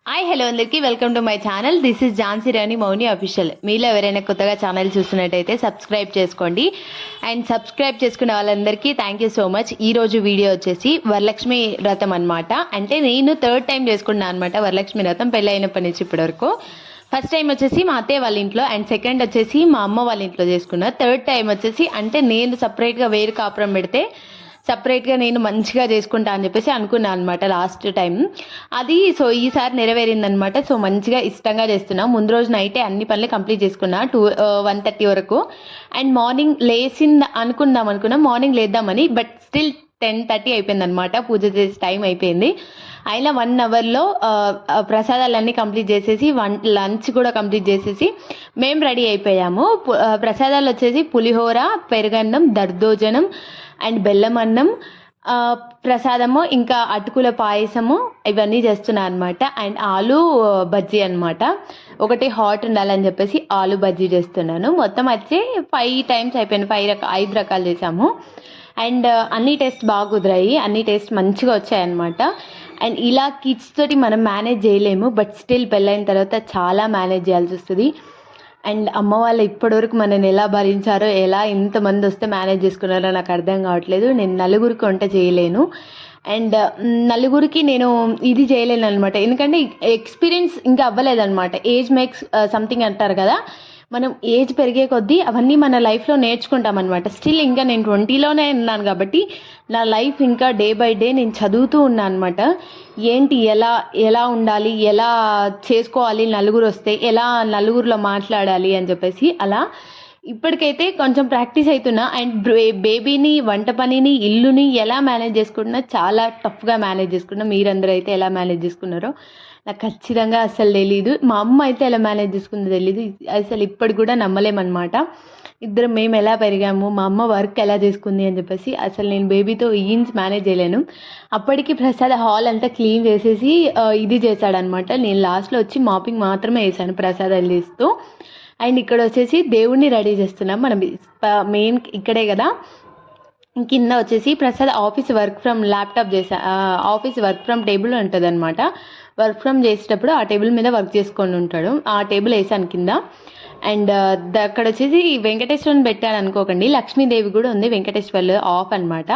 Hi hello అందరికీ welcome to my channel. This is Jhansi Rani Mouni official. మీలో ఎవరైనా కొత్తగా ఛానల్ చూస్తున్నట్టయితే సబ్స్క్రైబ్ చేసుకోండి. అండ్ సబ్స్క్రైబ్ చేసుకునే వాళ్ళందరికీ థ్యాంక్ యూ సో మచ్. ఈరోజు వీడియో వచ్చేసి వరలక్ష్మి వ్రతం అనమాట. అంటే నేను థర్డ్ టైం చేసుకున్నాను అనమాట వరలక్ష్మి వ్రతం పెళ్ళి అయినప్పటి నుంచి ఇప్పటి వరకు. ఫస్ట్ టైం వచ్చేసి మా అత్తయ్య వాళ్ళ ఇంట్లో, అండ్ సెకండ్ వచ్చేసి మా అమ్మ వాళ్ళ ఇంట్లో చేసుకున్నా. థర్డ్ టైం వచ్చేసి అంటే నేను సపరేట్గా వేరు కాపురం పెడితే సపరేట్గా నేను మంచిగా చేసుకుంటా అని చెప్పేసి అనుకున్నాను అనమాట లాస్ట్ టైం. అది సో ఈసారి నెరవేరిందనమాట. సో మంచిగా ఇష్టంగా చేస్తున్నా. ముందు రోజు నైటే అన్ని పనులు కంప్లీట్ చేసుకున్నా 1:30 వరకు. అండ్ మార్నింగ్ అనుకున్నా మార్నింగ్ లేద్దామని, బట్ స్టిల్ 10:30 అయిపోయిందనమాట. పూజ చేసే టైం అయిపోయింది. అయినా 1 అవర్లో ప్రసాదాలన్నీ కంప్లీట్ చేసేసి లంచ్ కూడా కంప్లీట్ చేసేసి మేము రెడీ అయిపోయాము. ప్రసాదాలు వచ్చేసి పులిహోర, పెరుగన్నం, దర్దోజనం అండ్ బెల్లం అన్నం, ప్రసాదము, ఇంకా అటుకుల పాయసము ఇవన్నీ చేస్తున్నాను అనమాట. అండ్ ఆలు బజ్జీ అనమాట. ఒకటి హాట్ ఉండాలని చెప్పేసి ఆలు బజ్జీ చేస్తున్నాను. మొత్తం వచ్చి 5 టైమ్స్ అయిపోయింది. 5 రకాలు చేసాము. అండ్ అన్ని టేస్ట్ బాగా కుదిరాయి, అన్ని టేస్ట్ మంచిగా వచ్చాయన్నమాట. అండ్ ఇలా కిడ్స్ తోటి మనం మేనేజ్ చేయలేము, బట్ స్టిల్ పెళ్ళైన తర్వాత చాలా మేనేజ్ చేయాల్సి వస్తుంది. అండ్ అమ్మ వాళ్ళు ఇప్పటివరకు మనని ఎలా భరించారో, ఎలా ఇంతమంది వస్తే మేనేజ్ చేసుకున్నారో నాకు అర్థం కావట్లేదు. నేను నలుగురికి వంట చేయలేను, అండ్ నలుగురికి నేను ఇది చేయలేను అనమాట. ఎందుకంటే ఎక్స్పీరియన్స్ ఇంకా అవ్వలేదన్నమాట. ఏజ్ మేక్స్ సంథింగ్ అంటారు కదా, మనం ఏజ్ పెరిగే కొద్దీ అవన్నీ మన లైఫ్లో నేర్చుకుంటాం అనమాట. స్టిల్ ఇంకా నేను 20లోనే ఉన్నాను కాబట్టి నా లైఫ్ ఇంకా డే బై డే నేను చదువుతూ ఉన్నాను అనమాట. ఏంటి ఎలా ఉండాలి, ఎలా చేసుకోవాలి, నలుగురు వస్తే ఎలా నలుగురిలో మాట్లాడాలి అని చెప్పేసి అలా ఇప్పటికైతే కొంచెం ప్రాక్టీస్ అవుతున్నా. అండ్ బేబీని, వంట పనిని, ఇల్లుని ఎలా మేనేజ్ చేసుకుంటున్నా, చాలా టఫ్గా మేనేజ్ చేసుకున్నా. మీరందరూ అయితే ఎలా మేనేజ్ చేసుకున్నారో నాకు ఖచ్చితంగా అసలు తెలీదు. మా అమ్మ అయితే ఎలా మేనేజ్ చేసుకుందో తెలీదు. అసలు ఇప్పటికి కూడా నమ్మలేమన్నమాట. ఇద్దరం మేము ఎలా పెరిగాము, మా అమ్మ వర్క్ ఎలా చేసుకుంది అని చెప్పేసి అసలు నేను బేబీతో ఈన్స్ మేనేజ్ చేయలేను. అప్పటికి ప్రసాద్ హాల్ అంతా క్లీన్ చేసేసి ఇది చేశాడనమాట. నేను లాస్ట్లో వచ్చి మాపింగ్ మాత్రమే వేసాను ప్రసాదాలు తీస్తూ. అండ్ ఇక్కడ వచ్చేసి దేవుణ్ణి రెడీ చేస్తున్నాం. మనం మెయిన్ ఇక్కడే కదా. కింద వచ్చేసి Prasad office work from laptop office work from table ఉంటుంది అనమాట. వర్క్ ఫ్రమ్ చేసేటప్పుడు ఆ టేబుల్ మీద వర్క్ చేసుకొని ఉంటాడు. ఆ టేబుల్ వేసాను కింద. అండ్ అక్కడ వచ్చేసి వెంకటేశ్వరుని పెట్టాను అనుకోకండి, లక్ష్మీదేవి కూడా ఉంది. వెంకటేశ్వర్లు ఆఫ్ అనమాట.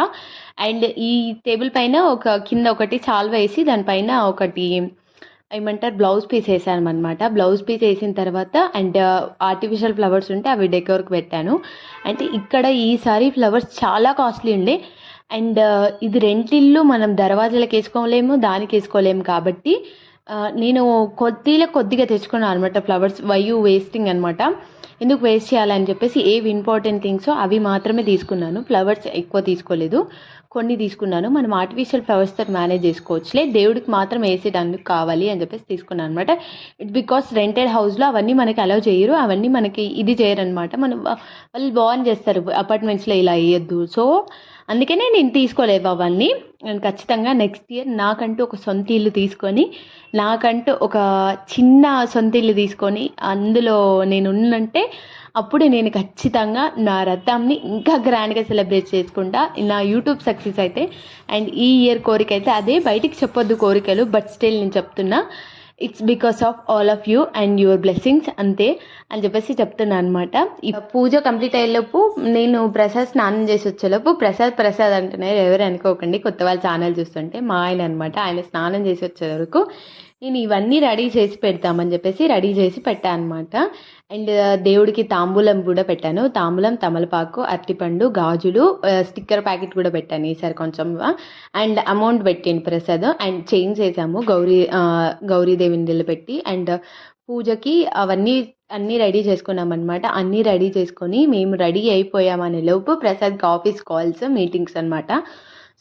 అండ్ ఈ టేబుల్ పైన కింద ఒకటి చాల్వ వేసి దానిపైన ఒకటి ఏమంటారు బ్లౌజ్ పీస్ వేసాను అనమాట. బ్లౌజ్ పీస్ వేసిన తర్వాత అండ్ ఆర్టిఫిషియల్ ఫ్లవర్స్ ఉంటే అవి డెకోర్కి పెట్టాను. అంటే ఇక్కడ ఈసారి ఫ్లవర్స్ చాలా కాస్ట్లీ ఉండే. అండ్ ఇది రెంటిల్లు, మనం దర్వాజాలకు వేసుకోలేము, దానికి వేసుకోలేము కాబట్టి నేను కొద్దిగా తెచ్చుకున్నాను అనమాట ఫ్లవర్స్. వేస్టింగ్ అనమాట. ఎందుకు వేస్ట్ చేయాలని చెప్పేసి ఏవి ఇంపార్టెంట్ థింగ్సో అవి మాత్రమే తీసుకున్నాను. ఫ్లవర్స్ ఎక్కువ తీసుకోలేదు, కొన్ని తీసుకున్నాను. మనం ఆర్టిఫిషియల్ ఫ్లవర్స్తో మేనేజ్ చేసుకోవచ్చులే, దేవుడికి మాత్రం వేసేటానికి కావాలి అని చెప్పేసి తీసుకున్నాను అనమాట. ఇట్స్ బికాస్ రెంటెడ్ హౌస్లో అవన్నీ మనకి అలౌ చేయరు, అవన్నీ మనకి ఇది చేయరు అనమాట. వాళ్ళు బాన్ చేస్తారు అపార్ట్మెంట్స్లో ఇలా వేయద్దు. సో అందుకనే నేను తీసుకోలేదు అవన్నీ. నేను ఖచ్చితంగా నెక్స్ట్ ఇయర్ నాకంటూ ఒక సొంత ఇల్లు తీసుకొని, నాకంటూ ఒక చిన్న సొంత ఇల్లు తీసుకొని అందులో నేను ఉన్నంటే అప్పుడు నేను ఖచ్చితంగా నా రథంని ఇంకా గ్రాండ్గా సెలబ్రేట్ చేసుకుంటా, నా యూట్యూబ్ సక్సెస్ అయితే. అండ్ ఈ ఇయర్ కోరిక అయితే అదే. బయటికి చెప్పొద్దు కోరికలు, బట్ స్టిల్ నేను చెప్తున్నా, it's because of all of you and your blessings అంతే అని చెప్పేసి చెప్తున్నాను అనమాట. ఈ పూజ కంప్లీట్ అయ్యేలోపు నేను స్నానం చేసి వచ్చేలోపు ప్రసాద్ అంటున్నారు. ఎవరు అనుకోకండి, కొత్త వాళ్ళ ఛానల్ చూస్తుంటే మా ఆయన అనమాట. ఆయన స్నానం చేసి వచ్చే వరకు నేను ఇవన్నీ రెడీ చేసి పెడతామని చెప్పేసి రెడీ చేసి పెట్టాను అనమాట. అండ్ దేవుడికి తాంబూలం కూడా పెట్టాను. తాంబూలం, తమలపాకు, అరటిపండు, గాజులు, స్టిక్కర్ ప్యాకెట్ కూడా పెట్టాను ఈసారి కొంచెం. అండ్ అమౌంట్ పెట్టాను ప్రసాద్. అండ్ చేంజ్ చేసాము గౌరీదేవిని నిలబెట్టి. అండ్ పూజకి అన్నీ రెడీ చేసుకున్నాం అనమాట. అన్నీ రెడీ చేసుకొని మేము రెడీ అయిపోయామనే లోపు ప్రసాద్కి ఆఫీస్ కాల్స్, మీటింగ్స్ అనమాట.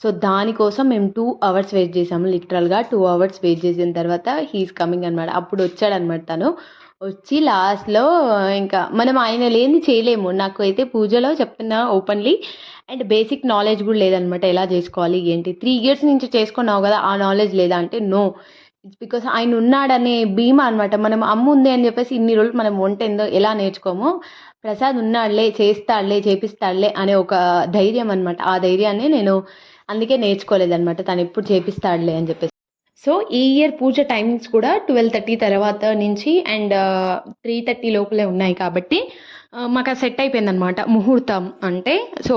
సో దానికోసం మేము 2 అవర్స్ వెయిట్ చేసాము. లిటరల్గా 2 అవర్స్ వెయిట్ చేసిన తర్వాత హీఈస్ కమింగ్ అనమాట. అప్పుడు వచ్చాడనమాట. తను వచ్చి లాస్ట్లో ఇంకా మనం ఆయన లేని చేయలేము. నాకు అయితే పూజలో చెప్తున్నా ఓపెన్లీ, అండ్ బేసిక్ నాలెడ్జ్ కూడా లేదనమాట ఎలా చేసుకోవాలి ఏంటి. 3 years నుంచి చేసుకున్నావు కదా, ఆ నాలెడ్జ్ లేదా అంటే నో, ఇట్స్ బికాస్ ఆయన ఉన్నాడనే భీమా అనమాట. మనం అమ్మ ఉంది అని చెప్పేసి ఇన్ని రోజులు మనం వంట ఎలా నేర్చుకోమో, ప్రసాద్ ఉన్నాడులే, చేస్తాడులే, చేపిస్తాడులే అనే ఒక ధైర్యం అనమాట. ఆ ధైర్యాన్ని నేను అందుకే నేర్చుకోలేదనమాట, తను ఎప్పుడు చేపిస్తాడులే అని చెప్పేసి. సో ఈ ఇయర్ పూజ టైమింగ్స్ కూడా 12:30 తర్వాత నుంచి అండ్ 3:30 లోపలే ఉన్నాయి కాబట్టి మాకు అది సెట్ అయిపోయిందనమాట ముహూర్తం అంటే. సో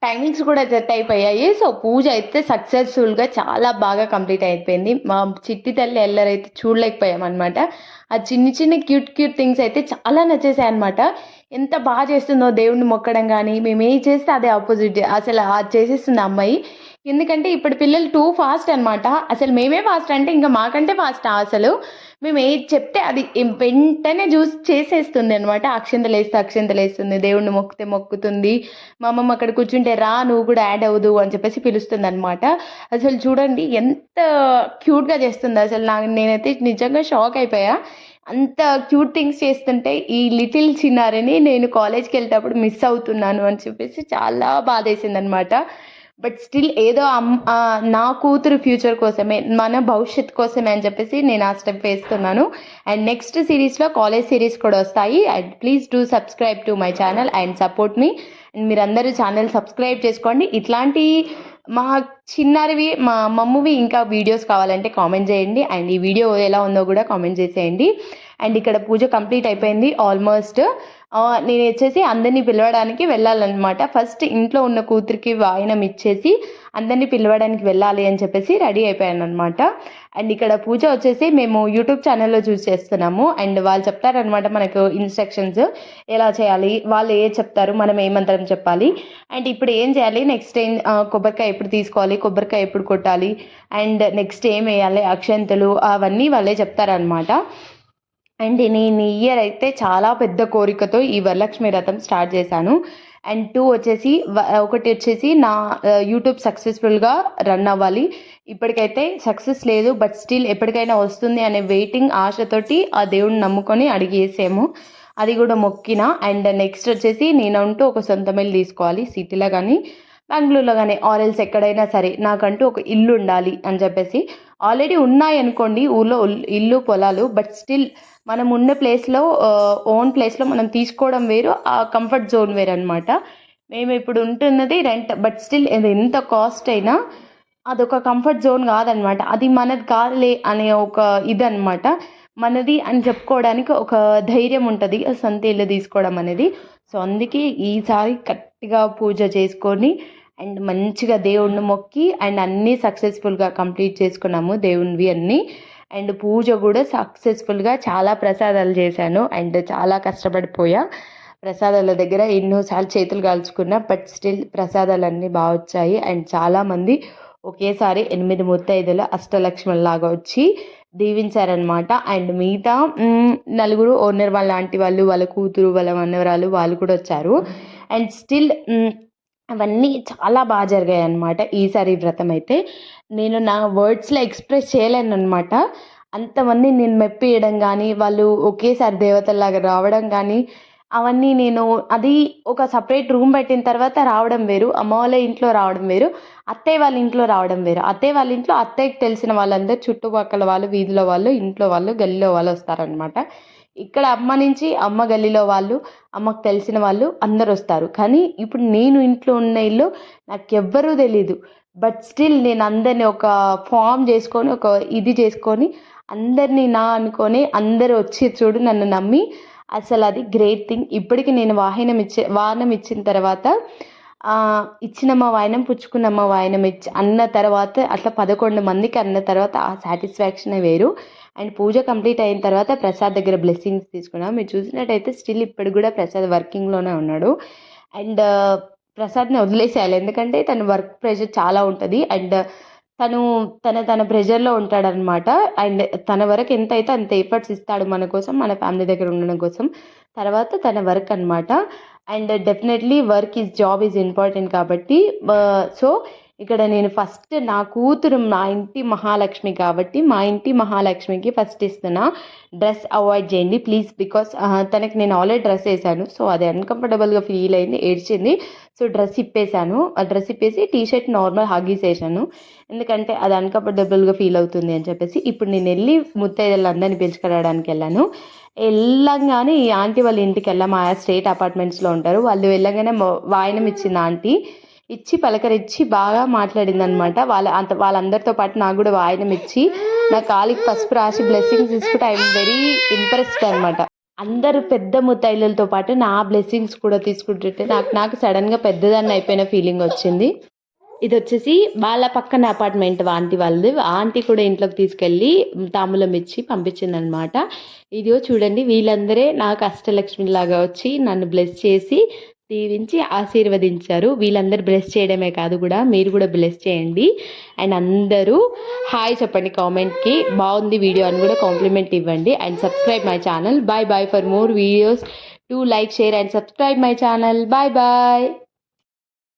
టైమింగ్స్ కూడా సెట్ అయిపోయాయి. సో పూజ అయితే సక్సెస్ఫుల్గా చాలా బాగా కంప్లీట్ అయిపోయింది. మా చిట్టి తల్లి ఎల్లరైతే చూడలేకపోయామన్నమాట. ఆ చిన్న చిన్న క్యూట్ క్యూట్ థింగ్స్ అయితే చాలా నచ్చేసాయి అనమాట. ఎంత బాగా చేస్తుందో దేవుణ్ణి మొక్కడం కానీ, మేము ఏం చేస్తే అదే ఆపోజిట్ అసలు అది చేసేస్తుంది అమ్మాయి. ఎందుకంటే ఇప్పుడు పిల్లలు టూ ఫాస్ట్ అనమాట. అసలు మేమే ఫాస్ట్ అంటే ఇంకా మాకంటే ఫాస్ట్ అసలు. మేము ఏది చెప్తే అది వెంటనే చూసి చేసేస్తుంది అనమాట. అక్షంతలు వేస్తే అక్షంతలు వేస్తుంది, దేవుణ్ణి మొక్కితే మొక్కుతుంది. మా అమ్మమ్మ అక్కడ కూర్చుంటే రా నువ్వు కూడా యాడ్ అవ్వదు అని చెప్పేసి పిలుస్తుంది అనమాట. అసలు చూడండి ఎంత క్యూట్గా చేస్తుంది. అసలు నేనైతే నిజంగా షాక్ అయిపోయా. అంత క్యూట్ థింగ్స్ చేస్తుంటే ఈ లిటిల్ చిన్నారిని నేను కాలేజ్కి వెళ్ళేటప్పుడు మిస్ అవుతున్నాను అని చెప్పేసి చాలా బాధేసింది అనమాట. బట్ స్టిల్ ఏదో నా కూతురు ఫ్యూచర్ కోసమే, మన భవిష్యత్ కోసమే అని చెప్పేసి నేను ఆ స్టెప్ వేస్తున్నాను. అండ్ నెక్స్ట్ సిరీస్లో కాలేజ్ సిరీస్ కూడా వస్తాయి. And please do subscribe to my channel and support me. And మీరందరూ ఛానల్ సబ్స్క్రైబ్ చేసుకోండి. ఇట్లాంటి మా చిన్నారివి మా మమ్మవి ఇంకా వీడియోస్ కావాలంటే కామెంట్ చేయండి. అండ్ ఈ వీడియో ఎలా ఉందో కూడా కామెంట్ చేసేయండి. అండ్ ఇక్కడ పూజ కంప్లీట్ అయిపోయింది ఆల్మోస్ట్. నేను వచ్చేసి అందరినీ పిలవడానికి వెళ్ళాలన్నమాట. ఫస్ట్ ఇంట్లో ఉన్న కూతురికి వాయనం ఇచ్చేసి అందరినీ పిలవడానికి వెళ్ళాలి అని చెప్పేసి రెడీ అయిపోయాను అనమాట. అండ్ ఇక్కడ పూజ వచ్చేసి మేము యూట్యూబ్ ఛానల్లో చూస్ చేస్తున్నాము. అండ్ వాళ్ళు చెప్తారనమాట మనకు ఇన్స్ట్రక్షన్స్ ఎలా చేయాలి, వాళ్ళు ఏ చెప్తారు, మనం ఏ మంత్రం చెప్పాలి, అండ్ ఇప్పుడు ఏం చేయాలి, నెక్స్ట్ ఏం కొబ్బరికాయ ఎప్పుడు తీసుకోవాలి, కొబ్బరికాయ ఎప్పుడు కొట్టాలి, అండ్ నెక్స్ట్ ఏం వేయాలి, అక్షంతలు అవన్నీ వాళ్ళే చెప్తారనమాట. అండ్ నేను ఈ ఇయర్ అయితే చాలా పెద్ద కోరికతో ఈ వరలక్ష్మి వ్రతం స్టార్ట్ చేశాను. అండ్ 2 వచ్చేసి ఒకటి వచ్చేసి నా యూట్యూబ్ సక్సెస్ఫుల్గా రన్ అవ్వాలి. ఇప్పటికైతే సక్సెస్ లేదు, బట్ స్టిల్ ఎప్పటికైనా వస్తుంది అనే వెయిటింగ్ ఆశతోటి ఆ దేవుడిని నమ్ముకొని అడిగేసాము. అది కూడా మొక్కిన. అండ్ నెక్స్ట్ వచ్చేసి నేనంటూ ఒక సొంత ఇల్లు తీసుకోవాలి, సిటీలో కానీ బెంగళూరులో కానీ ఆర్ఎల్స్ ఎక్కడైనా సరే నాకంటూ ఒక ఇల్లు ఉండాలి అని చెప్పేసి. ఆల్రెడీ ఉన్నాయి అనుకోండి ఊళ్ళో ఇల్లు పొలాలు, బట్ స్టిల్ మనం ఉన్న ప్లేస్లో ఓన్ ప్లేస్లో మనం తీసుకోవడం వేరు, ఆ కంఫర్ట్ జోన్ వేరు అనమాట. మేము ఇప్పుడు ఉంటున్నది రెంట్, బట్ స్టిల్ ఎంత కాస్ట్ అయినా అదొక కంఫర్ట్ జోన్ కాదనమాట. అది మనది కాదులే అనే ఒక ఇదనమాట. మనది అని చెప్పుకోవడానికి ఒక ధైర్యం ఉంటుంది సొంత ఇల్లు తీసుకోవడం అనేది. సో అందుకే ఈసారి గట్టిగా పూజ చేసుకొని అండ్ మంచిగా దేవుణ్ణి మొక్కి అండ్ అన్నీ సక్సెస్ఫుల్గా కంప్లీట్ చేసుకున్నాము దేవునివి అన్నీ. అండ్ పూజ కూడా సక్సెస్ఫుల్గా చాలా ప్రసాదాలు చేశాను. అండ్ చాలా కష్టపడిపోయా ప్రసాదాల దగ్గర, ఎన్నోసార్లు చేతులు కాల్చుకున్నా, బట్ స్టిల్ ప్రసాదాలన్నీ బాగా వచ్చాయి. అండ్ చాలామంది ఒకేసారి 8 ముత్తైదుల అష్టలక్ష్మణలాగా వచ్చి దీవించారనమాట. అండ్ మిగతా నలుగురు ఓనర్ వాళ్ళ ఆంటీ వాళ్ళు, వాళ్ళ కూతురు, వాళ్ళ మనవరాలు వాళ్ళు కూడా వచ్చారు. అండ్ స్టిల్ అవన్నీ చాలా బాగా జరిగాయి అన్నమాట. ఈసారి వ్రతం అయితే నేను నా వర్డ్స్లో ఎక్స్ప్రెస్ చేయలేను అనమాట. అంతమంది నేను మెప్పియడం కానీ, వాళ్ళు ఒకేసారి దేవతల్లాగా రావడం కానీ, అవన్నీ నేను అది ఒక సపరేట్ రూమ్ పెట్టిన తర్వాత రావడం వేరు, అమ్మ వాళ్ళ ఇంట్లో రావడం వేరు, అత్తయ్య వాళ్ళ ఇంట్లో రావడం వేరు. అత్తయ్య వాళ్ళ ఇంట్లో అత్తయ్యకి తెలిసిన వాళ్ళందరూ చుట్టుపక్కల వాళ్ళు, వీధిలో వాళ్ళు, ఇంట్లో వాళ్ళు, గల్లీలో వాళ్ళు వస్తారనమాట. ఇక్కడ అమ్మ నుంచి అమ్మ గల్లీలో వాళ్ళు, అమ్మకు తెలిసిన వాళ్ళు అందరు వస్తారు. కానీ ఇప్పుడు నేను ఇంట్లో ఉన్న ఇల్లు నాకు ఎవ్వరూ తెలీదు, బట్ స్టిల్ నేను అందరినీ ఒక ఫామ్ చేసుకొని ఒక ఇది చేసుకొని అందరినీ నా అనుకొని అందరూ వచ్చి చూడు నన్ను నమ్మి, అసలు అది గ్రేట్ థింగ్. ఇప్పటికి నేను వాహనం ఇచ్చిన తర్వాత ఇచ్చినమ్మ వాయనం పుచ్చుకున్నమ్మ వాయనం అన్న తర్వాత అట్లా 11 మందికి అన్న తర్వాత ఆ సాటిస్ఫాక్షనే వేరు. అండ్ పూజ కంప్లీట్ అయిన తర్వాత ప్రసాద్ దగ్గర బ్లెస్సింగ్స్ తీసుకున్నాం. మీరు చూసినట్టయితే స్టిల్ ఇప్పుడు కూడా ప్రసాద్ వర్కింగ్లోనే ఉన్నాడు. అండ్ ప్రసాద్ని వదిలేసేయాలి, ఎందుకంటే తన వర్క్ ప్రెషర్ చాలా ఉంటుంది. అండ్ తన ప్రెషర్లో ఉంటాడనమాట. అండ్ తన వరకు ఎంత అయితే అంత ఎఫర్ట్స్ ఇస్తాడు మన కోసం, మన ఫ్యామిలీ దగ్గర ఉండడం కోసం. తర్వాత తన వర్క్ అనమాట. And definitely work job is important కాబట్టి సో ఇక్కడ నేను ఫస్ట్ నా కూతురు మా ఇంటి మహాలక్ష్మి కాబట్టి మా ఇంటి మహాలక్ష్మికి ఫస్ట్ ఇస్తున్నా. డ్రెస్ అవాయిడ్ చేయండి ప్లీజ్, బికాస్ తనకి నేను ఆల్రెడీ డ్రెస్ వేసాను. సో అది అన్కంఫర్టబుల్గా ఫీల్ అయింది, ఏడ్చింది. సో డ్రెస్ ఇప్పేసాను, ఆ డ్రెస్ ఇప్పేసి టీషర్ట్ నార్మల్ హగ్గీస్ వేసాను, ఎందుకంటే అది అన్కంఫర్టబుల్గా ఫీల్ అవుతుంది అని చెప్పేసి. ఇప్పుడు నేను వెళ్ళి ముత్తైదులందరినీ పిలుచుకురావడానికి వెళ్ళాను. వెళ్ళంగానే ఈ ఆంటీ వాళ్ళ ఇంటికి వెళ్ళాము. ఆ స్టేట్ అపార్ట్మెంట్స్లో ఉంటారు వాళ్ళు. వెళ్ళగానే వాయనం ఇచ్చింది ఆంటీ. ఇచ్చి పలకరించి బాగా మాట్లాడింది అనమాట. వాళ్ళందరితో పాటు నాకు కూడా వాయినం ఇచ్చి నా కాలికి పసుపు రాసి బ్లెస్సింగ్స్ తీసుకుంటే ఐఎమ్ వెరీ ఇంప్రెస్డ్ అనమాట. అందరూ పెద్ద ముత్తైదులతో పాటు నా బ్లెస్సింగ్స్ కూడా తీసుకుంటుంటే నాకు సడన్గా పెద్దదాన్ని అయిపోయిన ఫీలింగ్ వచ్చింది. ఇది వచ్చేసి వాళ్ళ పక్కన అపార్ట్మెంట్ ఆంటీ వాళ్ళది. ఆంటీ కూడా ఇంట్లోకి తీసుకెళ్ళి తాంబూలం ఇచ్చి పంపించింది అనమాట. ఇదిగో చూడండి, వీళ్ళందరే నాకు అష్టలక్ష్మి లాగా వచ్చి నన్ను బ్లెస్ చేసి దీవించి ఆశీర్వదించారు. వీళ్ళందరూ బ్లెస్ చేయడమే కాదు, కూడా మీరు కూడా బ్లెస్ చేయండి. అండ్ అందరూ హాయ్ చెప్పండి కామెంట్కి, బాగుంది వీడియో అని కూడా కాంప్లిమెంట్ ఇవ్వండి. And subscribe my channel. Bye bye. For more videos to like, share and subscribe my channel. Bye bye.